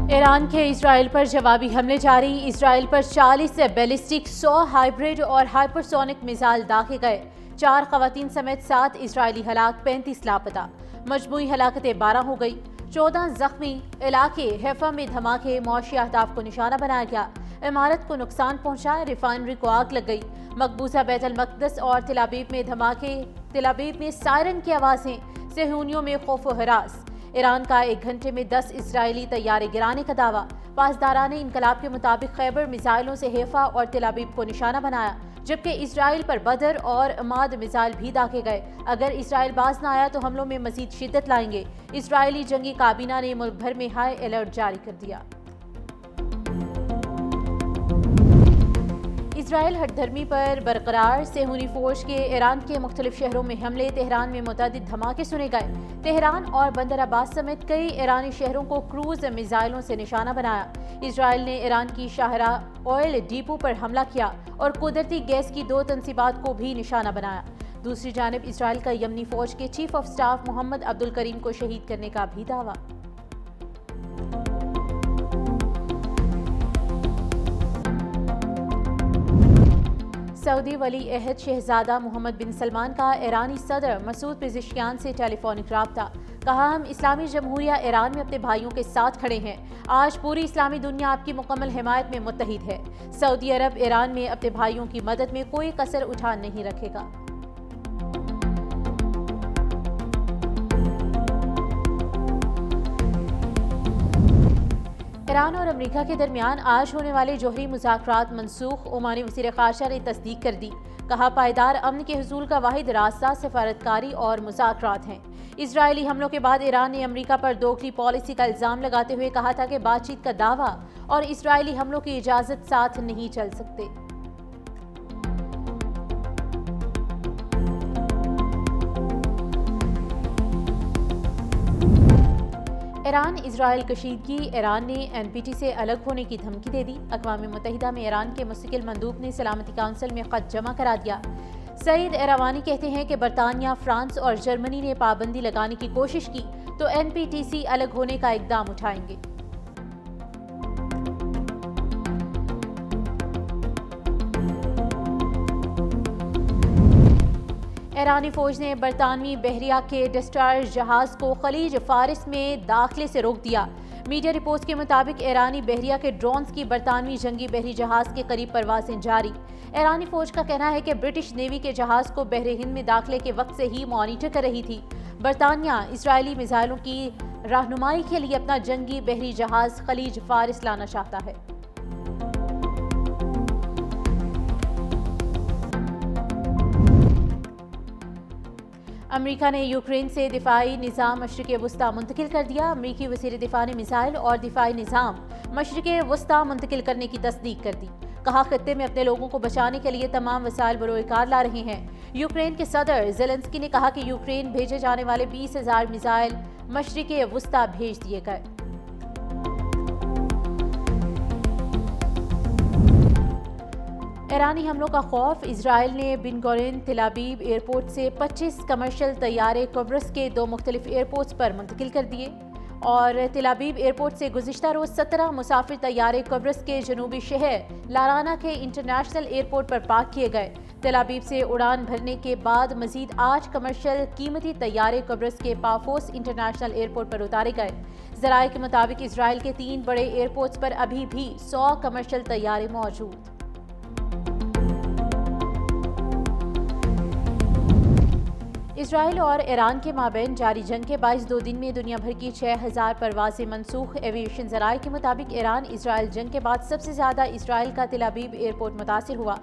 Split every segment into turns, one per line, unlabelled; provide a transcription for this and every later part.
ایران کے اسرائیل پر جوابی حملے جاری۔ اسرائیل پر 40 سے بیلسٹک 100 ہائبرڈ اور ہائپرسونک میزائل داغے گئے۔ 4 خواتین سمیت 7 اسرائیلی ہلاک، 35 لاپتہ۔ مجموعی ہلاکتیں 12 ہو گئی، 14 زخمی۔ علاقے حیفا میں دھماکے، معاشی اہداف کو نشانہ بنایا گیا۔ عمارت کو نقصان پہنچا، ریفائنری کو آگ لگ گئی۔ مقبوضہ بیت المقدس اور تل ابیب میں دھماکے، تل ابیب میں سائرن کی آوازیں، صہیونیوں میں خوف و ہراس۔ ایران کا 1 گھنٹے میں 10 اسرائیلی طیارے گرانے کا دعویٰ۔ پاسداران انقلاب کے مطابق خیبر میزائلوں سے حیفا اور تل ابیب کو نشانہ بنایا، جبکہ اسرائیل پر بدر اور عماد میزائل بھی داغے گئے۔ اگر اسرائیل باز نہ آیا تو حملوں میں مزید شدت لائیں گے۔ اسرائیلی جنگی کابینہ نے ملک بھر میں ہائی الرٹ جاری کر دیا۔ اسرائیل ہٹ دھرمی پر برقرار، صہیونی فوج کے ایران کے مختلف شہروں میں حملے۔ تہران میں متعدد دھماکے سنے گئے۔ تہران اور بندر عباس سمیت کئی ایرانی شہروں کو کروز میزائلوں سے نشانہ بنایا۔ اسرائیل نے ایران کی شاہراہ آئل ڈیپو پر حملہ کیا اور قدرتی گیس کی 2 تنصیبات کو بھی نشانہ بنایا۔ دوسری جانب اسرائیل کا یمنی فوج کے چیف آف سٹاف محمد عبدالکریم کو شہید کرنے کا بھی دعویٰ۔ سعودی ولی عہد شہزادہ محمد بن سلمان کا ایرانی صدر مسعود پزشکیان سے ٹیلی فونک رابطہ۔ کہا، ہم اسلامی جمہوریہ ایران میں اپنے بھائیوں کے ساتھ کھڑے ہیں۔ آج پوری اسلامی دنیا آپ کی مکمل حمایت میں متحد ہے۔ سعودی عرب ایران میں اپنے بھائیوں کی مدد میں کوئی کسر اٹھا نہیں رکھے گا۔ ایران اور امریکہ کے درمیان آج ہونے والے جوہری مذاکرات منسوخ۔ عمانی وزیر خارجہ نے تصدیق کر دی۔ کہا، پائیدار امن کے حصول کا واحد راستہ سفارتکاری اور مذاکرات ہیں۔ اسرائیلی حملوں کے بعد ایران نے امریکہ پر دوگلی پالیسی کا الزام لگاتے ہوئے کہا تھا کہ بات چیت کا دعویٰ اور اسرائیلی حملوں کی اجازت ساتھ نہیں چل سکتے۔ ایران اسرائیل کشیدگی، ایران نے این پی ٹی سے الگ ہونے کی دھمکی دے دی۔ اقوام متحدہ میں ایران کے مستقل مندوب نے سلامتی کونسل میں خط جمع کرا دیا۔ سعید ایروانی کہتے ہیں کہ برطانیہ، فرانس اور جرمنی نے پابندی لگانے کی کوشش کی تو این پی ٹی سی الگ ہونے کا اقدام اٹھائیں گے۔ ایرانی فوج نے برطانوی بحریہ کے ڈسٹرائر جہاز کو خلیج فارس میں داخلے سے روک دیا۔ میڈیا رپورٹس کے مطابق ایرانی بحریہ کے ڈرونز کی برطانوی جنگی بحری جہاز کے قریب پروازیں جاری۔ ایرانی فوج کا کہنا ہے کہ برٹش نیوی کے جہاز کو بحر ہند میں داخلے کے وقت سے ہی مانیٹر کر رہی تھی۔ برطانیہ اسرائیلی میزائلوں کی رہنمائی کے لیے اپنا جنگی بحری جہاز خلیج فارس لانا چاہتا ہے۔ امریکہ نے یوکرین سے دفاعی نظام مشرق وسطی منتقل کر دیا۔ امریکی وزیر دفاع نے میزائل اور دفاعی نظام مشرق وسطی منتقل کرنے کی تصدیق کر دی۔ کہا، خطے میں اپنے لوگوں کو بچانے کے لیے تمام وسائل بروئے کار لا رہے ہیں۔ یوکرین کے صدر زیلنسکی نے کہا کہ یوکرین بھیجے جانے والے 20,000 میزائل مشرق وسطی بھیج دیے گئے۔ ایرانی حملوں کا خوف، اسرائیل نے بن گورین تل ابیب ایئرپورٹ سے 25 کمرشل طیارے قبرص کے 2 مختلف ایئرپورٹس پر منتقل کر دیے اور تل ابیب ایئرپورٹ سے گزشتہ روز 17 مسافر طیارے قبرص کے جنوبی شہر لارانا کے انٹرنیشنل ایئرپورٹ پر پارک کیے گئے۔ تل ابیب سے اڑان بھرنے کے بعد مزید 8 کمرشل قیمتی طیارے قبرص کے پافوس انٹرنیشنل ایئرپورٹ پر اتارے گئے۔ ذرائع کے مطابق اسرائیل کے 3 بڑے ایئرپورٹس پر ابھی بھی 100 کمرشل طیارے موجود۔ اسرائیل اور ایران کے مابین جاری جنگ کے باعث 2 دن میں دنیا بھر کی 6,000 پروازیں منسوخ۔ ایویشن ذرائع کے مطابق ایران اسرائیل جنگ کے بعد سب سے زیادہ اسرائیل کا تل ابیب ایئرپورٹ متاثر ہوا۔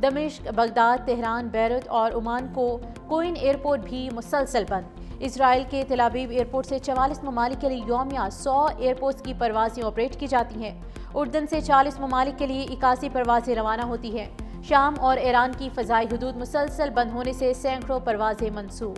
دمشق، بغداد، تہران، بیروت اور عمان کو کوئن ایئرپورٹ بھی مسلسل بند۔ اسرائیل کے تل ابیب ایئرپورٹ سے 44 ممالک کے لیے یومیہ 100 ایئرپورٹس کی پروازیں آپریٹ کی جاتی ہیں۔ اردن سے 40 ممالک کے لیے 81 پروازیں روانہ ہوتی ہیں۔ شام اور ایران کی فضائی حدود مسلسل بند ہونے سے سینکڑوں پروازیں منسوخ۔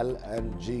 LNG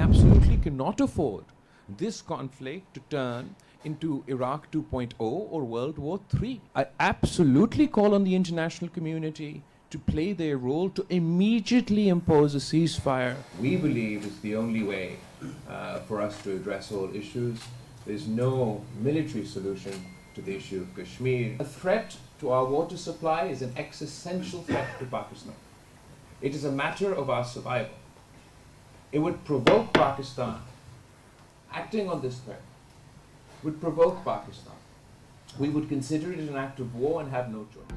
Absolutely cannot afford this conflict to turn into Iraq 2.0 or World War III. I absolutely call on the international community to play their role to immediately impose a ceasefire.
We believe it's the only way for us to address all issues. There's no military solution to the issue of Kashmir. A threat to our water supply is an existential threat to Pakistan. It is a matter of our survival. It would provoke Pakistan. Acting on this threat would provoke Pakistan. We would consider it an act of war and have no choice.